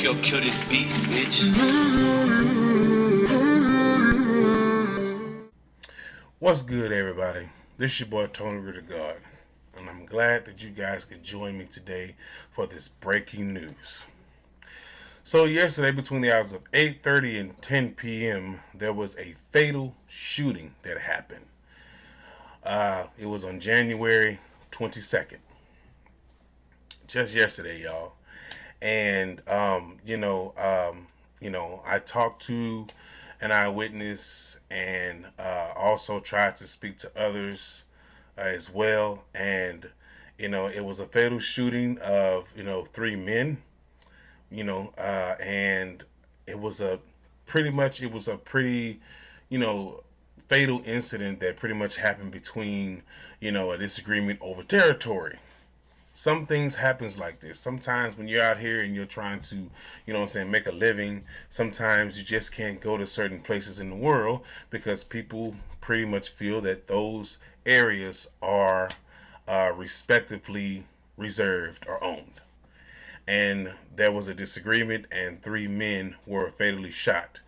Yo, kill this beat, bitch. What's good, everybody? This is your boy Tony Ritter God, and I'm glad that you guys could join me today for this breaking news. So yesterday, between the hours of 8:30 and 10 p.m., there was a fatal shooting that happened. It was on January 22nd, just yesterday, y'all. And I talked to an eyewitness and also tried to speak to others as well. And it was a fatal shooting of three men. And it was a pretty fatal incident that pretty much happened between a disagreement over territory. Some things happens like this. Sometimes when you're out here and you're trying to, make a living, sometimes you just can't go to certain places in the world because people pretty much feel that those areas are respectively reserved or owned. And there was a disagreement and three men were fatally shot.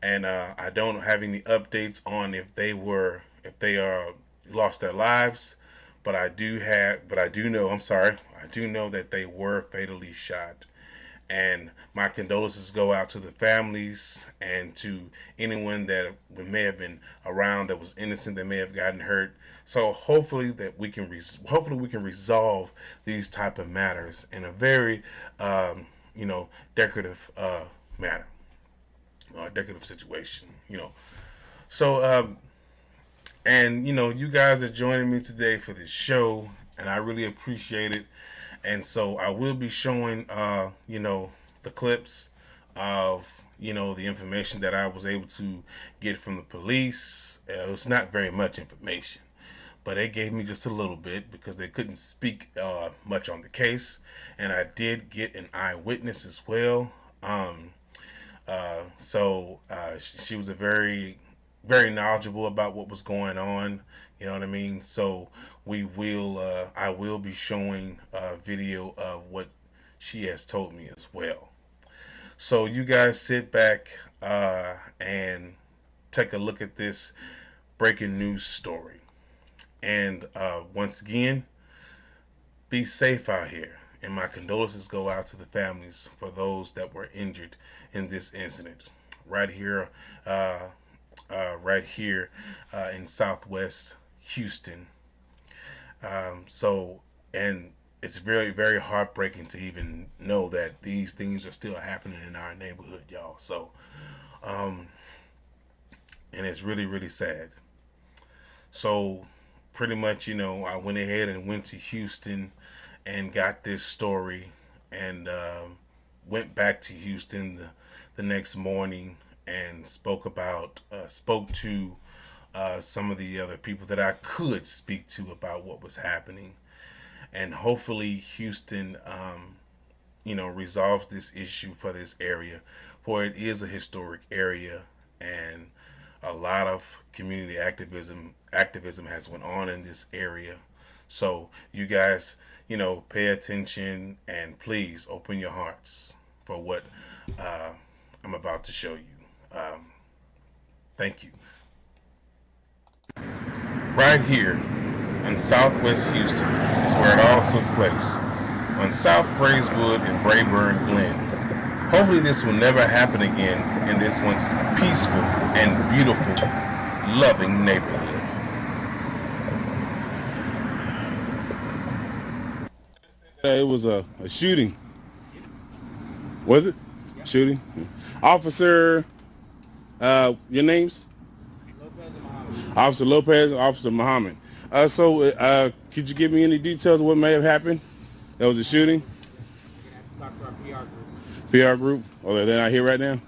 And I don't have any updates on if they lost their lives. But I do know that they were fatally shot. And my condolences go out to the families and to anyone that may have been around that was innocent that may have gotten hurt. So hopefully we can resolve these type of matters in a very decorative manner, decorative situation. So and you guys are joining me today for this show, and I really appreciate it. And so I will be showing the clips of the information that I was able to get from the police. It was not very much information, but they gave me just a little bit because they couldn't speak much on the case. And I did get an eyewitness as well. She was a very knowledgeable about what was going on. You know what I mean? So I will be showing a video of what she has told me as well. So you guys sit back and take a look at this breaking news story. And once again, be safe out here. And my condolences go out to the families for those that were injured in this incident. Right here in Southwest Houston. And it's very, very heartbreaking to even know that these things are still happening in our neighborhood, y'all. So, and it's really, really sad. So pretty much, I went ahead and went to Houston and got this story and went back to Houston the next morning and spoke to some of the other people that I could speak to about what was happening. And hopefully Houston, resolves this issue for this area, for it is a historic area and a lot of community activism has went on in this area. So you guys, pay attention and please open your hearts for what I'm about to show you. Thank you. Right here in Southwest Houston is where it all took place, on South Braeswood and Brayburn Glen. Hopefully this will never happen again in this once peaceful and beautiful, loving neighborhood. It was a shooting. Was it? Yeah. Shooting? Officer, your names? Lopez and Muhammad. Officer Lopez, Officer Muhammad. Could you give me any details of what may have happened? That was a shooting? We're going to have to talk to our PR group. PR group? Oh, they're not here right now?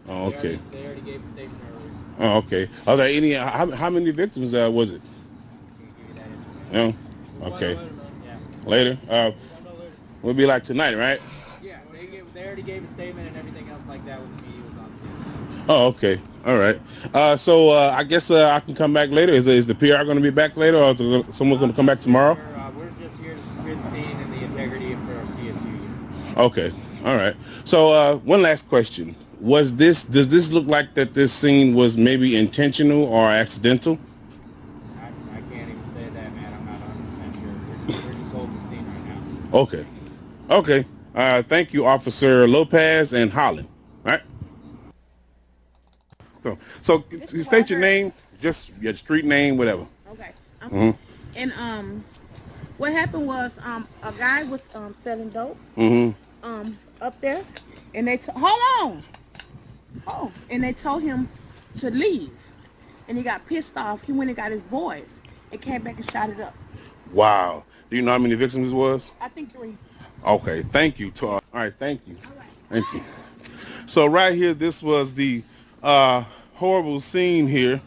Oh, okay. They already gave a statement earlier. Oh, okay. Are there any, how many victims was it? I can't give you that information. No? Okay. Later? Later? Would be like tonight, right? Yeah, they already gave a statement and everything else like that when the media was on scene. Oh, okay. All right. I guess I can come back later. Is the PR going to be back later, or is someone going to come back tomorrow? We're just here to secure the scene and the integrity for our CSU unit. Okay. All right. So one last question. Does this look like that this scene was maybe intentional or accidental? I can't even say that, man. I'm not 100% sure. We're just holding the scene right now. Okay. Okay. Thank you, Officer Lopez and Holland. All right. So state your name, just your street name, whatever. Okay. Mm-hmm. And what happened was a guy was selling dope Mm-hmm. up there, and they hold on. Oh, and they told him to leave, and he got pissed off. He went and got his boys and came back and shot it up. Wow. Do you know how many victims it was? I think 3. Okay. Thank you, Tar. All right. Thank you. Thank you. So right here, this was the horrible scene here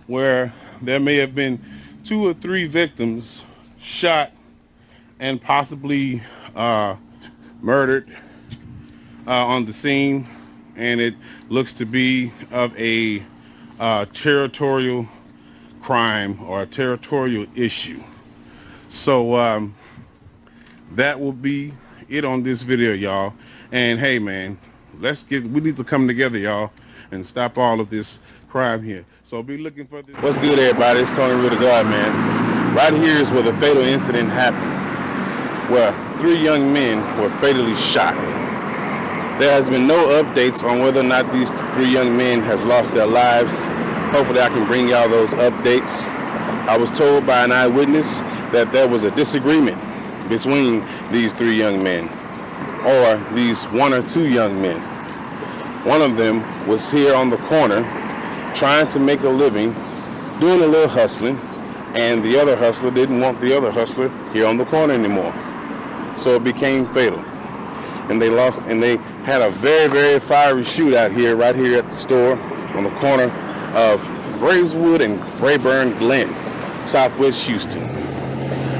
where there may have been 2 or 3 victims shot and possibly murdered on the scene, and it looks to be of a territorial crime or a territorial issue. So that will be it on this video, y'all. And hey, man, we need to come together, y'all, and stop all of this crime here. So be looking for this. What's good, everybody? It's Tony Real God, man. Right here is where the fatal incident happened, where 3 young men were fatally shot. There has been no updates on whether or not these 3 young men has lost their lives. Hopefully I can bring y'all those updates. I was told by an eyewitness that there was a disagreement between these 3 young men, or these 1 or 2 young men. One of them was here on the corner trying to make a living, doing a little hustling, and the other hustler didn't want the other hustler here on the corner anymore. So it became fatal. And they lost, and they had a very, very fiery shootout here, right here at the store on the corner of Braeswood and Rayburn Glen, Southwest Houston.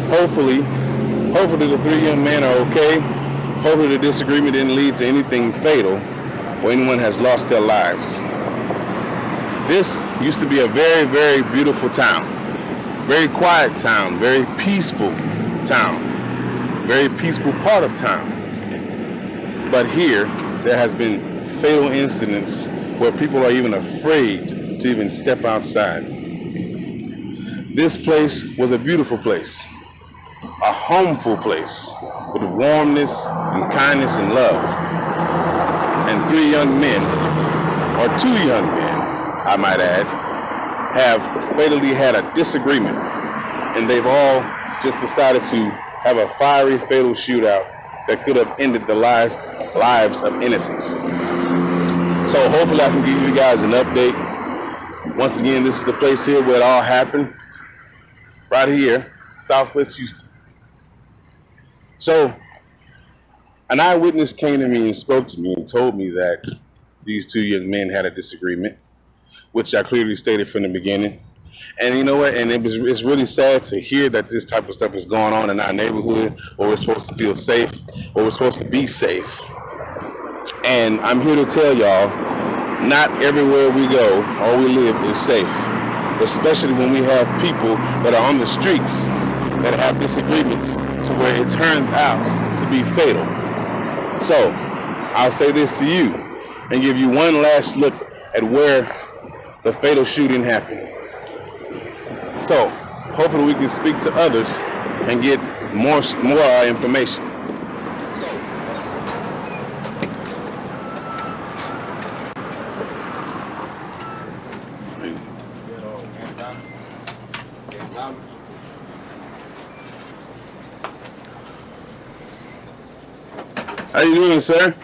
Hopefully the 3 young men are okay. Hopefully the disagreement didn't lead to anything fatal or anyone has lost their lives. This used to be a very, very beautiful town. Very quiet town, very peaceful town, very peaceful part of town. But here, there has been fatal incidents where people are even afraid to even step outside. This place was a beautiful place, a homeful place with warmness and kindness and love. And 3 young men, or 2 young men, I might add, have fatally had a disagreement, and they've all just decided to have a fiery, fatal shootout that could have ended the lives of innocents. So hopefully I can give you guys an update. Once again, this is the place here where it all happened, right here, Southwest Houston. So an eyewitness came to me and spoke to me and told me that these 2 young men had a disagreement, which I clearly stated from the beginning. And you know what? And it's really sad to hear that this type of stuff is going on in our neighborhood, where we're supposed to feel safe, where we're supposed to be safe. And I'm here to tell y'all, not everywhere we go or we live is safe, especially when we have people that are on the streets that have disagreements to where it turns out to be fatal. So I'll say this to you and give you one last look at where the fatal shooting happened. So hopefully we can speak to others and get more information. How you doing, sir?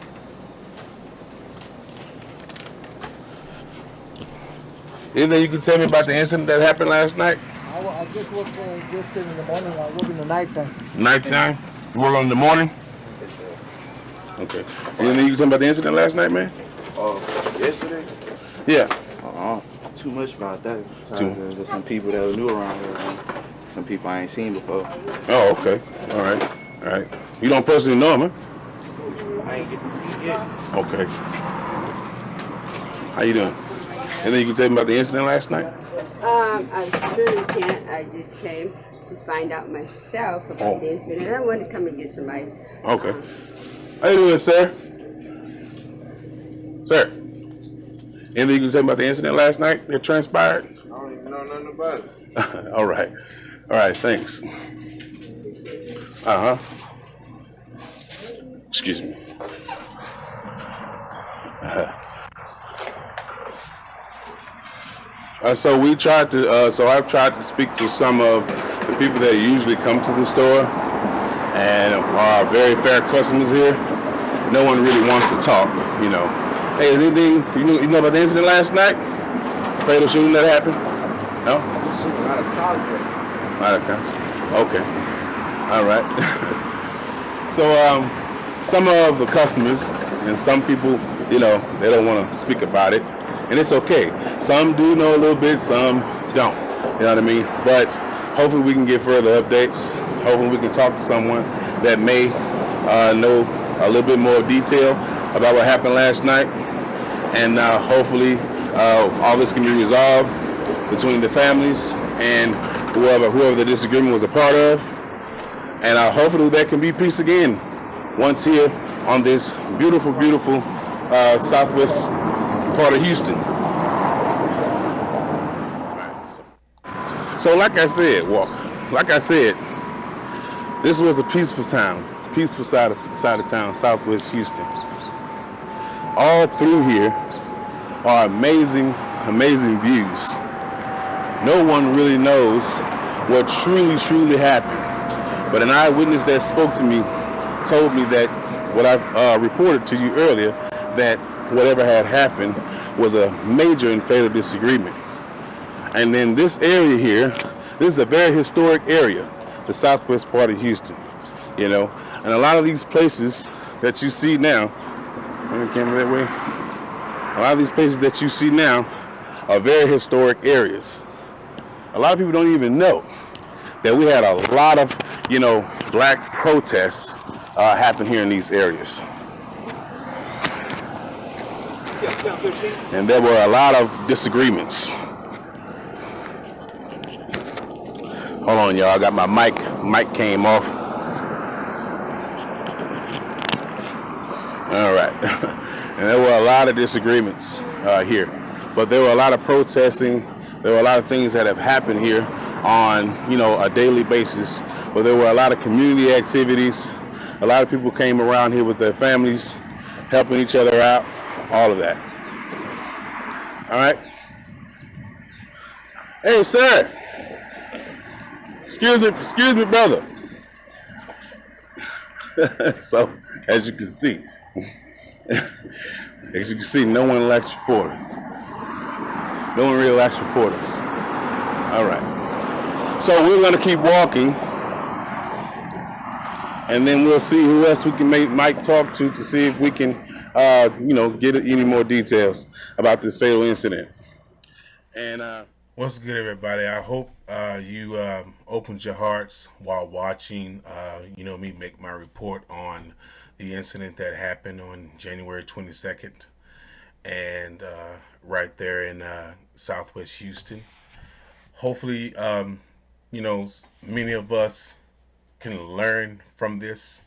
Anything you can tell me about the incident that happened last night? I just work just in the morning. I work in the nighttime. Nighttime? You work on in the morning? Okay. Anything you can tell me about the incident last night, man? Yesterday? Yeah. Too much about that. There's some people that are new around here. And some people I ain't seen before. Oh, okay. All right. You don't personally know him, huh? I ain't get to see it yet. Okay. How you doing? Anything you can tell me about the incident last night? I surely can't. I just came to find out myself about the incident. I wanted to come and get somebody. Okay. How you doing, sir? Sir, anything you can say about the incident last night that transpired? I don't even know nothing about it. All right. All right, thanks. Uh-huh. Excuse me. So we tried to, so I've tried to speak to some of the people that usually come to the store and are very fair customers here. No one really wants to talk, you know. Hey, is anything, you know about the incident last night? Fatal shooting that happened? No? I've seen a lot of cars. A lot of times. Okay. All right. So some of the customers and some people, you know, they don't want to speak about it, and it's okay. Some do know a little bit, some don't. You know what I mean? But hopefully we can get further updates. Hopefully we can talk to someone that may know a little bit more detail about what happened last night, and hopefully all this can be resolved between the families and whoever the disagreement was a part of, and hopefully there can be peace again once here on this beautiful, beautiful southwest part of Houston. So like I said, this was a peaceful town, peaceful side of town, southwest Houston. All through here are amazing, amazing views. No one really knows what truly, truly happened. But an eyewitness that spoke to me told me that what I reported to you earlier, that whatever had happened was a major and fatal disagreement. And then this area here, this is a very historic area, the southwest part of Houston, you know. And a lot of these places that you see now, turn the camera that way. A lot of these places that you see now are very historic areas. A lot of people don't even know that we had a lot of, you know, black protests happen here in these areas. And there were a lot of disagreements. Hold on, y'all. I got my mic came off. All right. And there were a lot of disagreements here. But there were a lot of protesting. There were a lot of things that have happened here on, you know, a daily basis. But there were a lot of community activities. A lot of people came around here with their families, helping each other out, all of that. All right. Hey, sir. Excuse me, brother. So, as you can see, no one likes reporters. No one really likes reporters. All right. So we're going to keep walking, and then we'll see who else we can might talk to see if we can, you know, get any more details about this fatal incident. And what's good, everybody? I hope you opened your hearts while watching, you know, me make my report on the incident that happened on January 22nd, and right there in southwest Houston. Hopefully, you know, many of us can learn from this.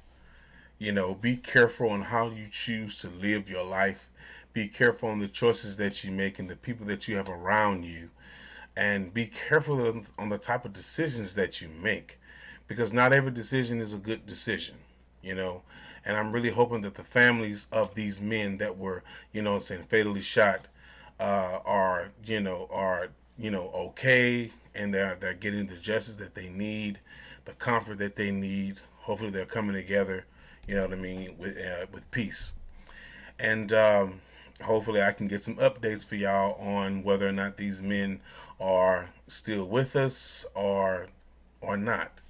You know, be careful on how you choose to live your life. Be careful on the choices that you make and the people that you have around you. And be careful on the type of decisions that you make, because not every decision is a good decision, you know. And I'm really hoping that the families of these men that were, you know, fatally shot are okay, and they're getting the justice that they need, the comfort that they need. Hopefully they're coming together, you know what I mean, with peace. And hopefully I can get some updates for y'all on whether or not these men are still with us or not.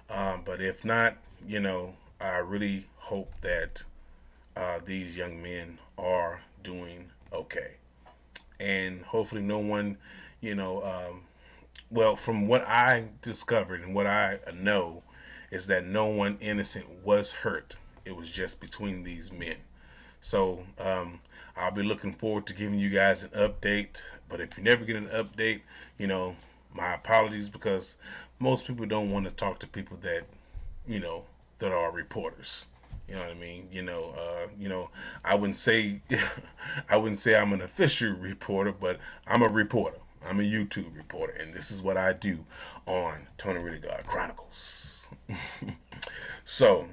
But if not, you know, I really hope that these young men are doing okay. And hopefully no one, you know, well, from what I discovered and what I know is that no one innocent was hurt. It was just between these men. So I'll be looking forward to giving you guys an update. But if you never get an update, you know, my apologies, because most people don't want to talk to people that, you know, that are reporters. You know what I mean? I wouldn't say I'm an official reporter, but I'm a reporter. I'm a YouTube reporter, and this is what I do on Tony Riddick God Chronicles. So,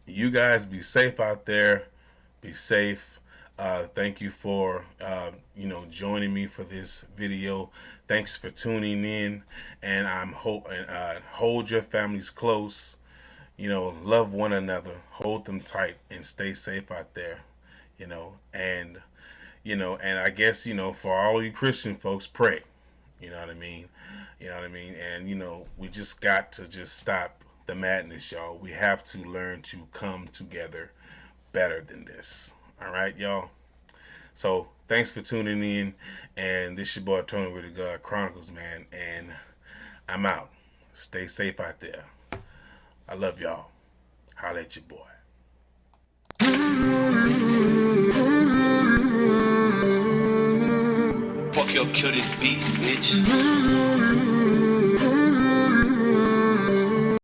you guys be safe out there. Be safe. Thank you for joining me for this video. Thanks for tuning in, and hold your families close. Love one another, hold them tight, and stay safe out there. And I guess for all you Christian folks, pray. You know what I mean? And we just got to just stop the madness, y'all. We have to learn to come together better than this. All right, y'all. So thanks for tuning in, and this your boy Tony with the God Chronicles, man, and I'm out. Stay safe out there. I love y'all. Holla at your boy. Fuck your kill this beat, bitch.